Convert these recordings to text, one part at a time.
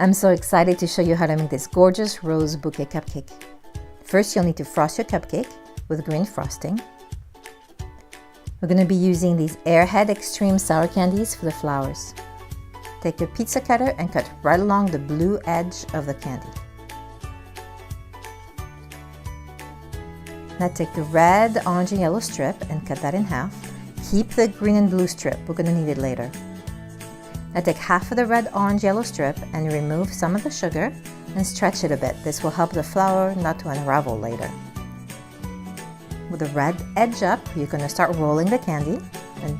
I'm so excited to show you how to make this gorgeous rose bouquet cupcake. First, you'll need to frost your cupcake with green frosting. We're going to be using these Air Head Xtreme sour candies for the flowers. Take your pizza cutter and cut right along the blue edge of the candy. Now take the red, orange, and yellow strip and cut that in half. Keep the green and blue strip, we're going to need it later. Now take half of the red, orange, yellow strip and remove some of the sugar and stretch it a bit. This will help the flower not to unravel later. With the red edge up, you're going to start rolling the candy and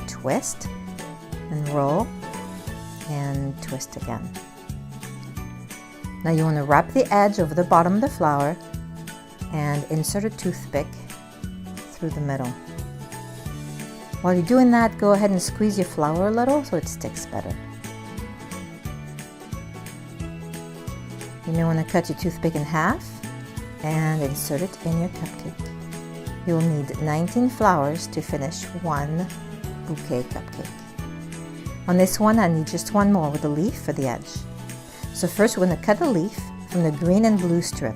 twist and roll and twist again. Now you want to wrap the edge over the bottom of the flower and insert a toothpick through the middle. While you're doing that, go ahead and squeeze your flower a little so it sticks better. You may want to cut your toothpick in half and insert it in your cupcake. You'll need 19 flowers to finish one bouquet cupcake. On this one, I need just one more with a leaf for the edge. So first we're going to cut the leaf from the green and blue strip.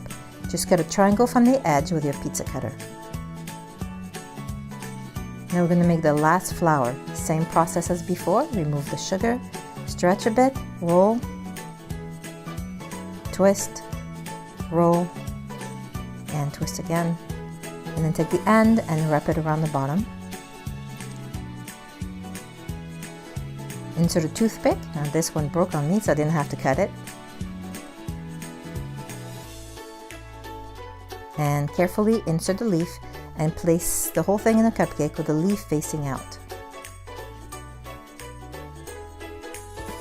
Just cut a triangle from the edge with your pizza cutter. Now we're going to make the last flower. Same process as before. Remove the sugar, stretch a bit, roll, twist, roll, and twist again. And then take the end and wrap it around the bottom. Insert a toothpick. Now this one broke on me, so I didn't have to cut it. And carefully insert the leaf and place the whole thing in a cupcake with the leaf facing out.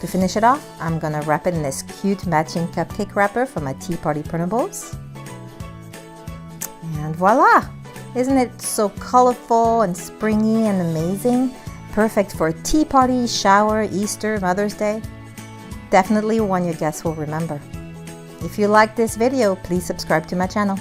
To finish it off, I'm gonna wrap it in this cute matching cupcake wrapper from my Tea Party printables. And voila! Isn't it so colorful and springy and amazing? Perfect for a tea party, shower, Easter, Mother's Day. Definitely one your guests will remember. If you like this video, please subscribe to my channel.